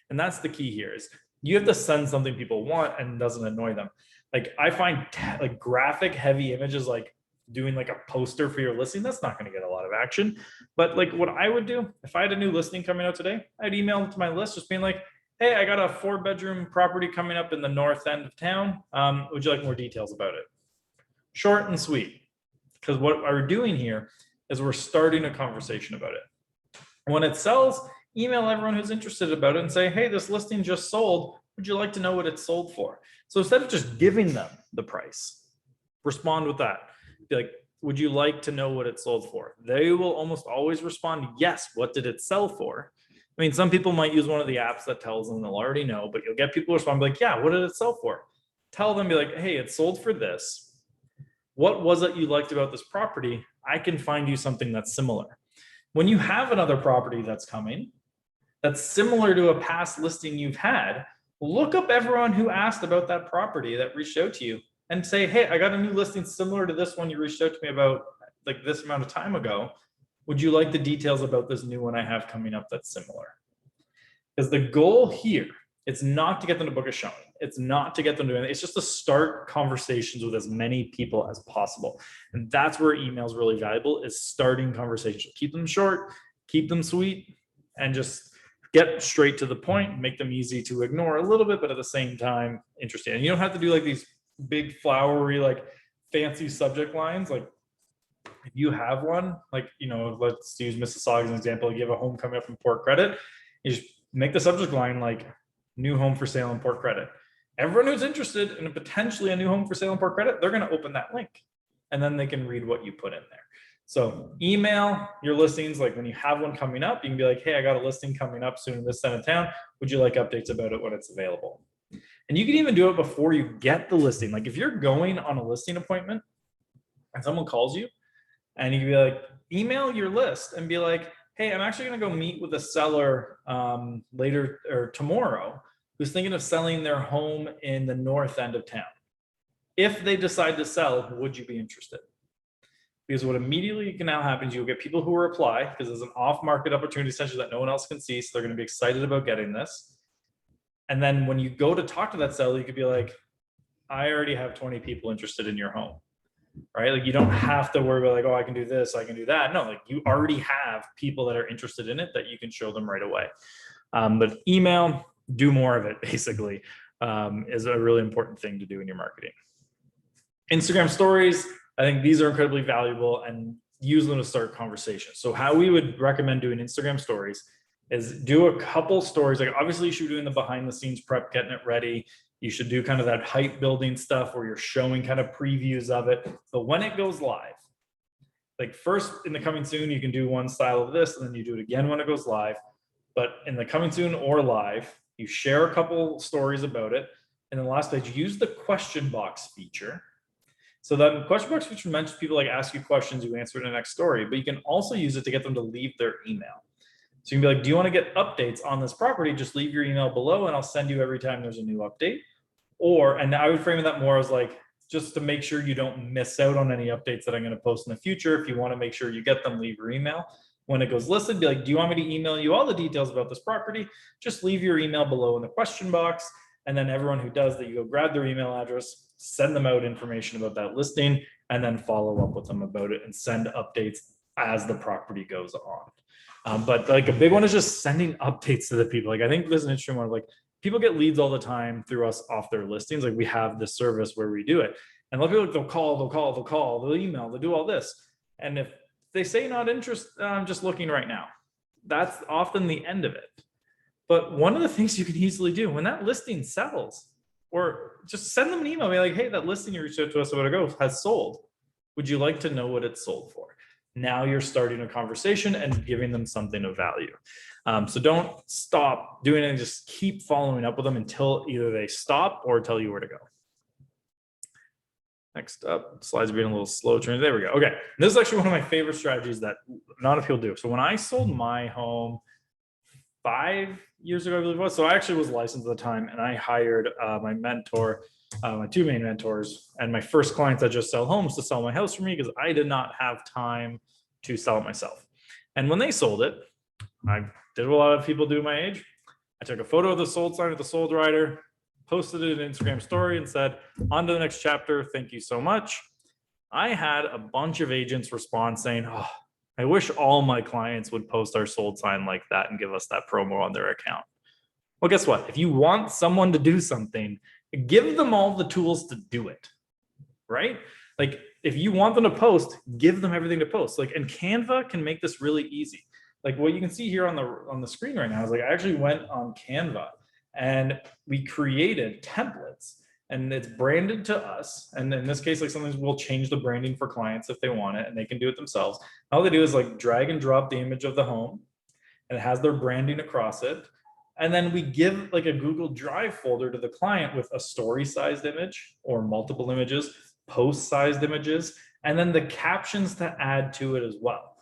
[SPEAKER 1] And that's the key here is you have to send something people want and doesn't annoy them. Like I find like graphic heavy images, like doing like a poster for your listing, that's not going to get a lot of action. But like what I would do if I had a new listing coming out today, I'd email it to my list just being like, hey, I got a 4-bedroom property coming up in the north end of town. Would you like more details about it? Short and sweet. Because what we're doing here is we're starting a conversation about it. When it sells, email everyone who's interested about it and say, hey, this listing just sold. Would you like to know what it sold for? So instead of just giving them the price, respond with that. Be like, would you like to know what it sold for? They will almost always respond, yes, what did it sell for? I mean, some people might use one of the apps that tells them they'll already know, but you'll get people respond like, yeah, what did it sell for? Tell them, be like, hey, it sold for this. What was it you liked about this property? I can find you something that's similar. When you have another property that's coming, that's similar to a past listing you've had, look up everyone who asked about that property that reached out to you and say, hey, I got a new listing similar to this one you reached out to me about like this amount of time ago. Would you like the details about this new one I have coming up that's similar? Because the goal here, it's not to get them to book a showing. It's not to get them to do anything. It's just to start conversations with as many people as possible. And that's where email is really valuable, is starting conversations. Keep them short, keep them sweet, and just get straight to the point, make them easy to ignore a little bit, but at the same time, interesting. And you don't have to do like these big flowery, like fancy subject lines. Like if you have one, like, you know, let's use Mississauga as an example. You have a home coming up from Port Credit. You just make the subject line like new home for sale in Port Credit. Everyone who's interested in potentially a new home for sale in Port Credit, they're going to open that link and then they can read what you put in there. So email your listings. Like when you have one coming up, you can be like, hey, I got a listing coming up soon in this side of town. Would you like updates about it when it's available? And you can even do it before you get the listing. Like if you're going on a listing appointment and someone calls you and you can be like, email your list and be like, hey, I'm actually going to go meet with a seller later or tomorrow who's thinking of selling their home in the north end of town. If they decide to sell, would you be interested? Because what immediately can now happen is you'll get people who will reply because there's an off-market opportunity essentially that no one else can see. So they're going to be excited about getting this. And then when you go to talk to that seller, you could be like, I already have 20 people interested in your home. right? Like you don't have to worry about like, oh, I can do this, I can do that. No, like you already have people that are interested in it that you can show them right away. But email, do more of it basically, is a really important thing to do in your marketing. Instagram stories, I think these are incredibly valuable, and use them to start conversations. So how we would recommend doing Instagram stories is do a couple stories. Like obviously you should be doing the behind the scenes prep, getting it ready. You should do kind of that hype building stuff where you're showing kind of previews of it. But when it goes live, like first in the coming soon, you can do one style of this and then you do it again when it goes live. But in the coming soon or live, you share a couple stories about it. And then the last page, use the question box feature. So that question box feature mentions people like ask you questions, you answer in the next story, but you can also use it to get them to leave their email. So you can be like, do you want to get updates on this property? Just leave your email below and I'll send you every time there's a new update. Or, and I would frame that more as like, just to make sure you don't miss out on any updates that I'm going to post in the future. If you want to make sure you get them, leave your email. When it goes listed, be like, do you want me to email you all the details about this property? Just leave your email below in the question box. And then everyone who does that, you go grab their email address, send them out information about that listing, and then follow up with them about it and send updates as the property goes on. But like a big one is just sending updates to the people. Like I think there's an interesting one, like people get leads all the time through us off their listings. Like we have this service where we do it. And a lot of people, they'll call, they'll email, they'll do all this. And if they say not interested, I'm just looking right now, that's often the end of it. But one of the things you can easily do when that listing sells, or just send them an email, be like, hey, that listing you reached out to us about ago has sold. Would you like to know what it's sold for? Now you're starting a conversation and giving them something of value. So don't stop doing it, and just keep following up with them until either they stop or tell you where to go. Next up, slides are being a little slow. There we go. Okay, this is actually one of my favorite strategies that not a few do. So when I sold my home 5 years ago, I believe it was. So I actually was licensed at the time, and I hired my mentor, my two main mentors, and my first clients that just sell homes to sell my house for me because I did not have time to sell it myself. And when they sold it, I did what a lot of people do my age. I took a photo of the sold sign with the sold rider, posted it in an Instagram story, and said, on to the next chapter. Thank you so much. I had a bunch of agents respond saying, oh, I wish all my clients would post our sold sign like that and give us that promo on their account. Well, guess what? If you want someone to do something, give them all the tools to do it, right? Like if you want them to post, give them everything to post. Like, and Canva can make this really easy. Like what you can see here on the screen right now is like I actually went on Canva and we created templates. And it's branded to us. And in this case, like sometimes we'll change the branding for clients if they want it, and they can do it themselves. All they do is like drag and drop the image of the home, and it has their branding across it. And then we give like a Google Drive folder to the client with a story sized image or multiple images, post sized images, and then the captions to add to it as well.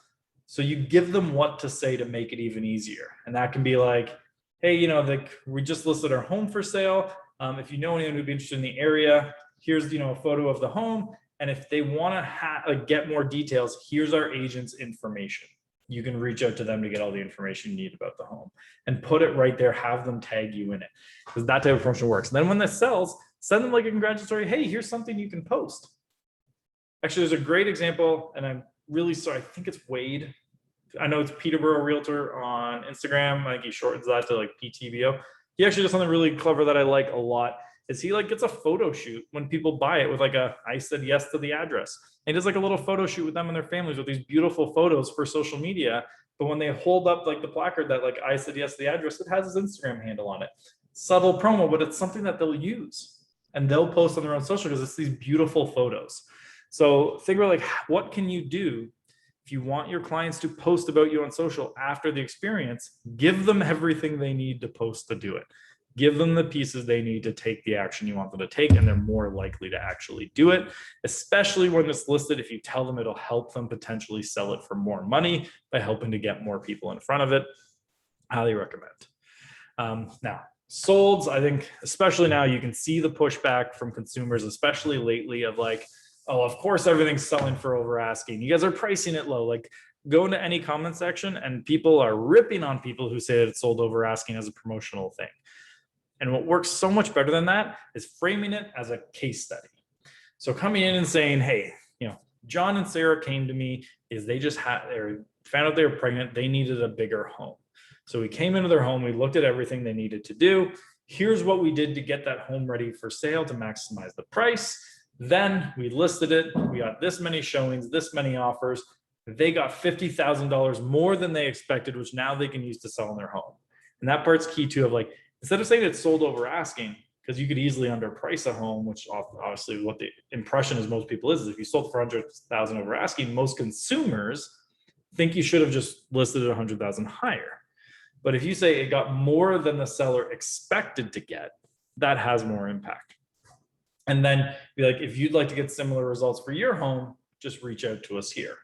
[SPEAKER 1] So you give them what to say to make it even easier. And that can be like, hey, you know, like we just listed our home for sale. If you know anyone who'd be interested in the area, here's, you know, a photo of the home. And if they want to get more details, here's our agent's information. You can reach out to them to get all the information you need about the home and put it right there. Have them tag you in it, because that type of promotion works. And then when this sells, send them like a congratulatory, hey, here's something you can post. Actually, there's a great example, and I'm really sorry. I think it's Wade. I know it's Peterborough Realtor on Instagram. I think he shortens that to like PTBO. He actually does something really clever that I like a lot. Is he like gets a photo shoot when people buy it with like a I said yes to the address. And he does like a little photo shoot with them and their families with these beautiful photos for social media. But when they hold up like the placard that like I said yes to the address, it has his Instagram handle on it. Subtle promo, but it's something that they'll use and they'll post on their own social because it's these beautiful photos. So think about like, what can you do if you want your clients to post about you on social after the experience? Give them everything they need to post to do it. Give them the pieces they need to take the action you want them to take, and they're more likely to actually do it, especially when it's listed. If you tell them, it'll help them potentially sell it for more money by helping to get more people in front of it. Highly recommend. Now, solds, I think, especially now, you can see the pushback from consumers, especially lately, of like, oh, of course, everything's selling for over asking. You guys are pricing it low. Like, go into any comment section and people are ripping on people who say that it's sold over asking as a promotional thing. And what works so much better than that is framing it as a case study. So coming in and saying, hey, John and Sarah came to me is they just found out they were pregnant. They needed a bigger home. So we came into their home. We looked at everything they needed to do. Here's what we did to get that home ready for sale to maximize the price. Then we listed it. We got this many showings, this many offers. They got $50,000 more than they expected, which now they can use to sell in their home. And that part's key too, of like, instead of saying it's sold over asking, because you could easily underprice a home, which obviously what the impression is most people is if you sold for 100,000 over asking, most consumers think you should have just listed it 100,000 higher. But if you say it got more than the seller expected to get, that has more impact. And then be like, if you'd like to get similar results for your home, just reach out to us here.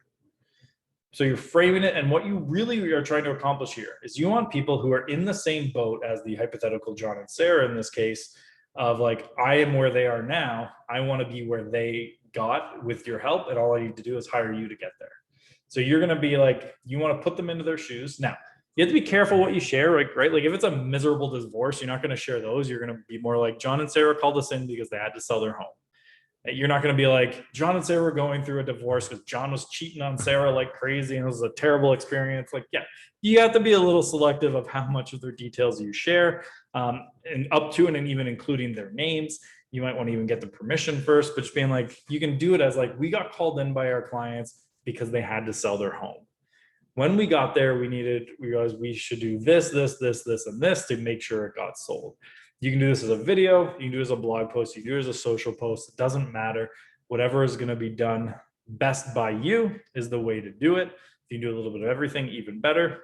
[SPEAKER 1] So you're framing it, and what you really are trying to accomplish here is you want people who are in the same boat as the hypothetical John and Sarah in this case, of like, I am where they are now. I want to be where they got with your help, and all I need to do is hire you to get there. So you're going to be like, you want to put them into their shoes. Now, you have to be careful what you share, like, right? Like if it's a miserable divorce, you're not going to share those. You're going to be more like, John and Sarah called us in because they had to sell their home. You're not going to be like, John and Sarah were going through a divorce because John was cheating on Sarah like crazy and it was a terrible experience. Like, yeah, you have to be a little selective of how much of their details you share, and up to and even including their names. You might want to even get the permission first, but just being like, you can do it as like, we got called in by our clients because they had to sell their home. When we got there, we realized we should do this, this, this, this, and this to make sure it got sold. You can do this as a video, you can do it as a blog post, you can do it as a social post, it doesn't matter. Whatever is going to be done best by you is the way to do it. If you do a little bit of everything, even better.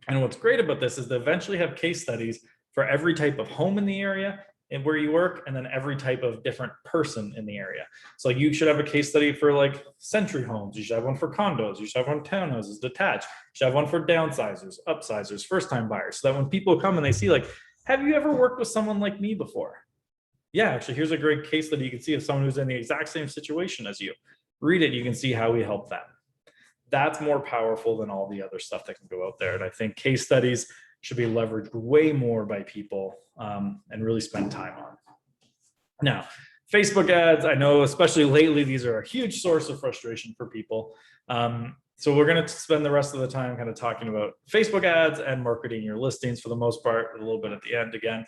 [SPEAKER 1] And what's great about this is they eventually have case studies for every type of home in the area and where you work, and then every type of different person in the area. So like you should have a case study for like century homes, you should have one for condos, you should have one townhouses, detached, you should have one for downsizers, upsizers, first-time buyers, so that when people come and they see like, have you ever worked with someone like me before? Yeah, actually, here's a great case study you can see of someone who's in the exact same situation as you. Read it, you can see how we help them. That's more powerful than all the other stuff that can go out there. And I think case studies should be leveraged way more by people, and really spend time on. Now, Facebook ads, I know especially lately, these are a huge source of frustration for people. So we're going to spend the rest of the time kind of talking about Facebook ads and marketing your listings for the most part, a little bit at the end again.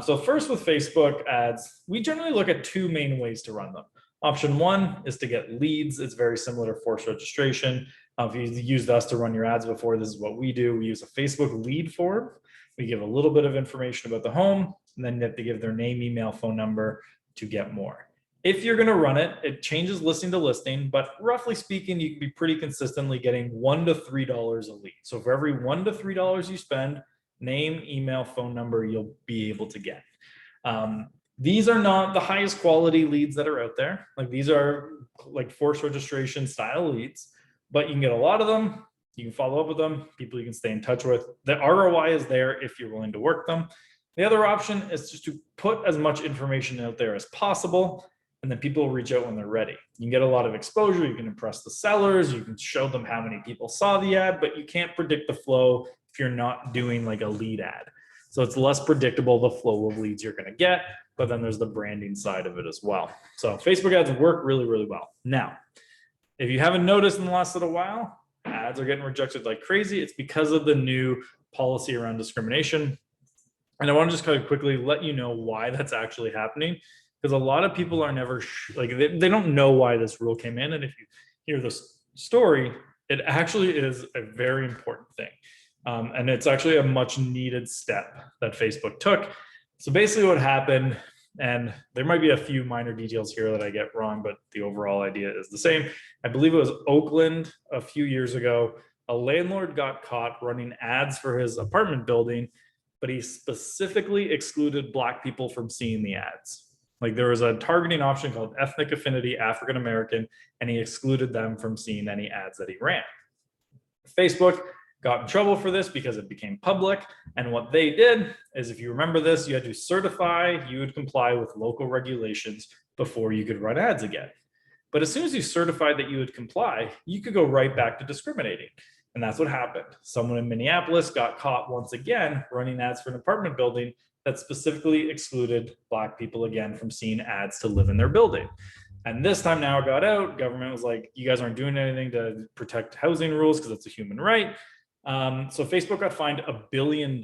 [SPEAKER 1] So first with Facebook ads, we generally look at two main ways to run them. Option one is to get leads. It's very similar to forced registration. If you used us to run your ads before, this is what we do. We use a Facebook lead form. We give a little bit of information about the home, and then you have to give their name, email, phone number to get more. If you're going to run it, it changes listing to listing, but roughly speaking, you can be pretty consistently getting $1 to $3 a lead. So for every $1 to $3 you spend, name, email, phone number, you'll be able to get. These are not the highest quality leads that are out there. Like these are like forced registration style leads, but you can get a lot of them. You can follow up with them, people you can stay in touch with. The ROI is there if you're willing to work them. The other option is just to put as much information out there as possible, and then people will reach out when they're ready. You can get a lot of exposure, you can impress the sellers, you can show them how many people saw the ad, but you can't predict the flow if you're not doing like a lead ad. So it's less predictable the flow of leads you're going to get, but then there's the branding side of it as well. So Facebook ads work really, really well. Now, if you haven't noticed in the last little while, ads are getting rejected like crazy. It's because of the new policy around discrimination. And I want to just kind of quickly let you know why that's actually happening, because a lot of people are never they don't know why this rule came in. And if you hear this story, it actually is a very important thing. And it's actually a much needed step that Facebook took. So basically what happened, and there might be a few minor details here that I get wrong, but the overall idea is the same. I believe it was Oakland a few years ago. A landlord got caught running ads for his apartment building, but he specifically excluded Black people from seeing the ads. Like there was a targeting option called ethnic affinity, African American, and he excluded them from seeing any ads that he ran. Facebook got in trouble for this because it became public. And what they did is, if you remember this, you had to certify you would comply with local regulations before you could run ads again. But as soon as you certified that you would comply, you could go right back to discriminating. And that's what happened. Someone in Minneapolis got caught once again running ads for an apartment building that specifically excluded Black people again from seeing ads to live in their building. And this time now it got out, government was like, you guys aren't doing anything to protect housing rules because it's a human right. So Facebook got fined $1 billion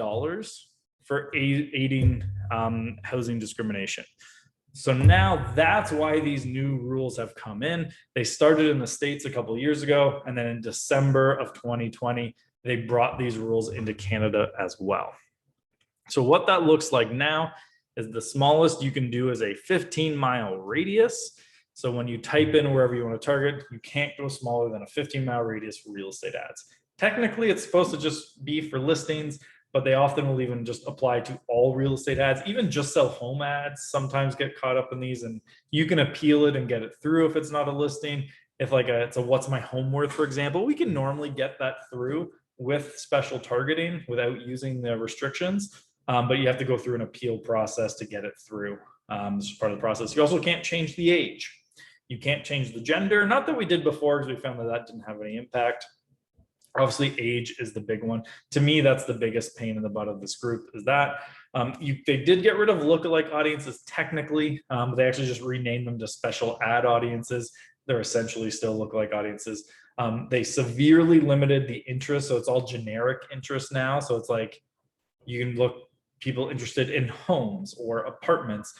[SPEAKER 1] for aiding housing discrimination. So now that's why these new rules have come in. They started in the States a couple of years ago, and then in December of 2020, they brought these rules into Canada as well. So what that looks like now is the smallest you can do is a 15-mile radius. So when you type in wherever you want to target, you can't go smaller than a 15-mile radius for real estate ads. Technically, it's supposed to just be for listings, but they often will even just apply to all real estate ads. Even just sell home ads sometimes get caught up in these, and you can appeal it and get it through if it's not a listing. If like it's a what's my home worth, for example, we can normally get that through with special targeting without using the restrictions. But you have to go through an appeal process to get it through. This is part of the process. You also can't change the age. You can't change the gender. Not that we did before, because we found that that didn't have any impact. Obviously, age is the big one. To me, that's the biggest pain in the butt of this group is that they did get rid of lookalike audiences technically, but they actually just renamed them to special ad audiences. They're essentially still lookalike audiences. They severely limited the interest, so it's all generic interest now. So it's like you can look people interested in homes or apartments,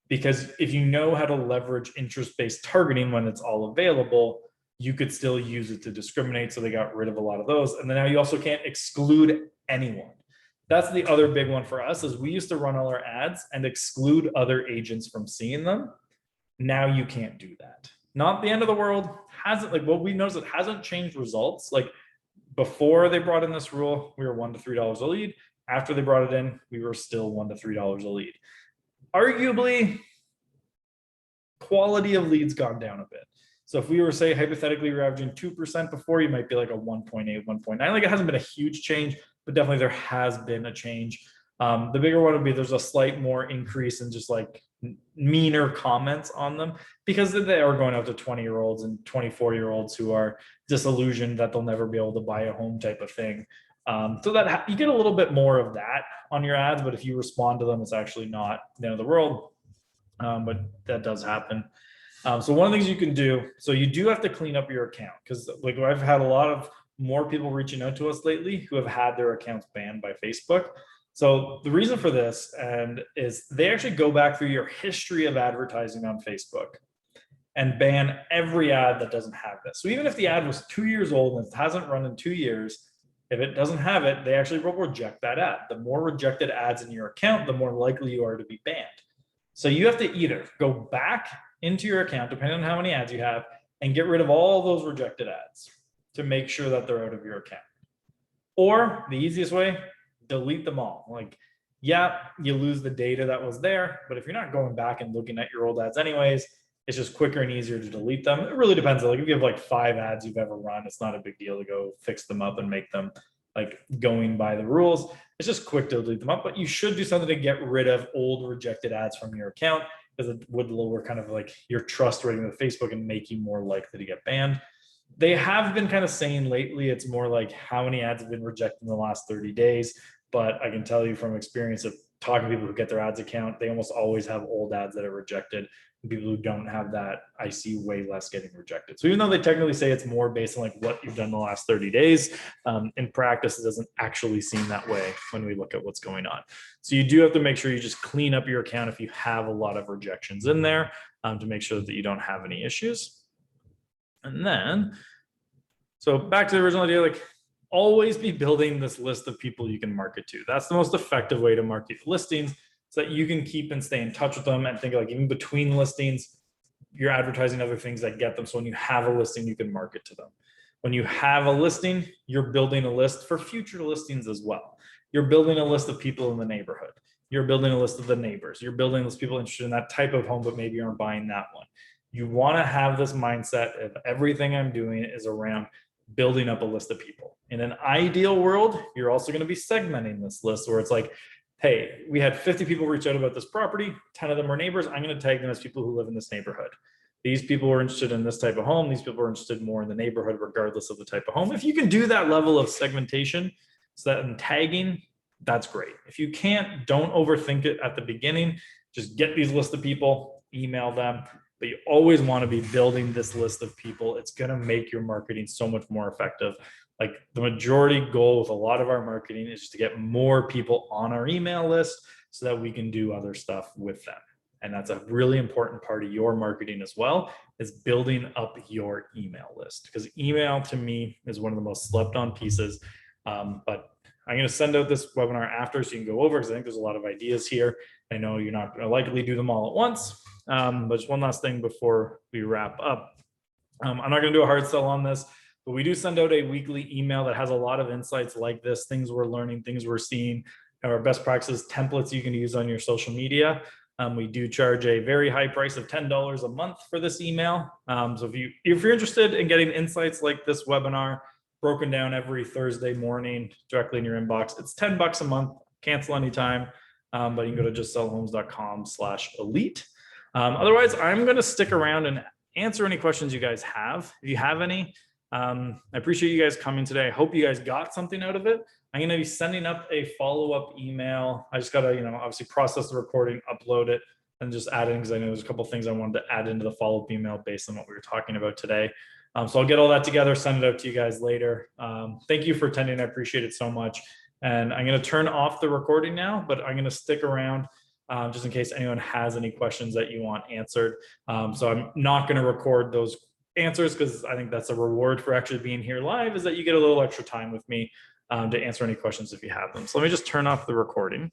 [SPEAKER 1] because if you know how to leverage interest-based targeting when it's all available, you could still use it to discriminate. So they got rid of a lot of those. And then now you also can't exclude anyone. That's the other big one for us, is we used to run all our ads and exclude other agents from seeing them. Now you can't do that. Not the end of the world. Hasn't, like, what we noticed, it hasn't changed results. Like before they brought in this rule, we were $1 to $3 a lead. After they brought it in, we were still $1 to $3 a lead. Arguably, quality of leads gone down a bit. So if we were, say, hypothetically, we're averaging 2% before, you might be like a 1.8, 1.9. Like it hasn't been a huge change, but definitely there has been a change. The bigger one would be there's a slight more increase in just like meaner comments on them, because they are going out to 20-year-olds and 24-year-olds who are disillusioned that they'll never be able to buy a home type of thing. So that you get a little bit more of that on your ads, but if you respond to them, it's actually not the end of the world. But that does happen. So one of the things you can do, so you do have to clean up your account, because like I've had a lot of more people reaching out to us lately who have had their accounts banned by Facebook. So the reason for this is they actually go back through your history of advertising on Facebook and ban every ad that doesn't have this. So even if the ad was 2 years old and it hasn't run in 2 years, if it doesn't have it, they actually will reject that ad. The more rejected ads in your account, the more likely you are to be banned. So you have to either go back into your account, depending on how many ads you have, and get rid of all those rejected ads to make sure that they're out of your account. Or the easiest way, delete them all. Like, yeah, you lose the data that was there, but if you're not going back and looking at your old ads anyways, it's just quicker and easier to delete them. It really depends. Like if you have like 5 ads you've ever run, it's not a big deal to go fix them up and make them like going by the rules. It's just quick to delete them up, but you should do something to get rid of old rejected ads from your account, because it would lower kind of like your trust rating with Facebook and make you more likely to get banned. They have been kind of saying lately, it's more like how many ads have been rejected in the last 30 days. But I can tell you from experience of talking to people who get their ads account, they almost always have old ads that are rejected. And people who don't have that, I see way less getting rejected. So even though they technically say it's more based on like what you've done in the last 30 days, in practice, it doesn't actually seem that way when we look at what's going on. So you do have to make sure you just clean up your account if you have a lot of rejections in there, to make sure that you don't have any issues. And then, so back to the original idea, like always be building this list of people you can market to. That's the most effective way to market listings, so that you can keep and stay in touch with them, and think like even between listings, you're advertising other things that get them. So when you have a listing, you can market to them. When you have a listing, you're building a list for future listings as well. You're building a list of people in the neighborhood. You're building a list of the neighbors. You're building those people interested in that type of home, but maybe aren't buying that one. You want to have this mindset of everything I'm doing is around building up a list of people. In an ideal world, you're also going to be segmenting this list where it's like, hey, we had 50 people reach out about this property, 10 of them are neighbors. I'm going to tag them as people who live in this neighborhood. These people are interested in this type of home. These people are interested more in the neighborhood, regardless of the type of home. If you can do that level of segmentation, so that in tagging, that's great. If you can't, don't overthink it at the beginning. Just get these lists of people, email them, but you always want to be building this list of people. It's going to make your marketing so much more effective. Like the majority goal with a lot of our marketing is just to get more people on our email list so that we can do other stuff with them. And that's a really important part of your marketing as well, is building up your email list, because email to me is one of the most slept on pieces. But I'm going to send out this webinar after so you can go over, because I think there's a lot of ideas here. I know you're not going to likely do them all at once. But just one last thing before we wrap up. I'm not going to do a hard sell on this, but we do send out a weekly email that has a lot of insights like this, things we're learning, things we're seeing, our best practices, templates you can use on your social media. We do charge a very high price of $10 a month for this email. So if you're interested in getting insights like this webinar broken down every Thursday morning directly in your inbox, it's $10 a month, cancel anytime, but you can go to justsellhomes.com/elite. Otherwise, I'm going to stick around and answer any questions you guys have. If you have any, I appreciate you guys coming today. I hope you guys got something out of it. I'm going to be sending up a follow-up email. I just got to, obviously process the recording, upload it, and just add in, because I know there's a couple of things I wanted to add into the follow-up email based on what we were talking about today. So I'll get all that together, send it out to you guys later. Thank you for attending. I appreciate it so much. And I'm going to turn off the recording now, but I'm going to stick around just in case anyone has any questions that you want answered. So I'm not going to record those answers, because I think that's a reward for actually being here live, is that you get a little extra time with me to answer any questions if you have them. So let me just turn off the recording.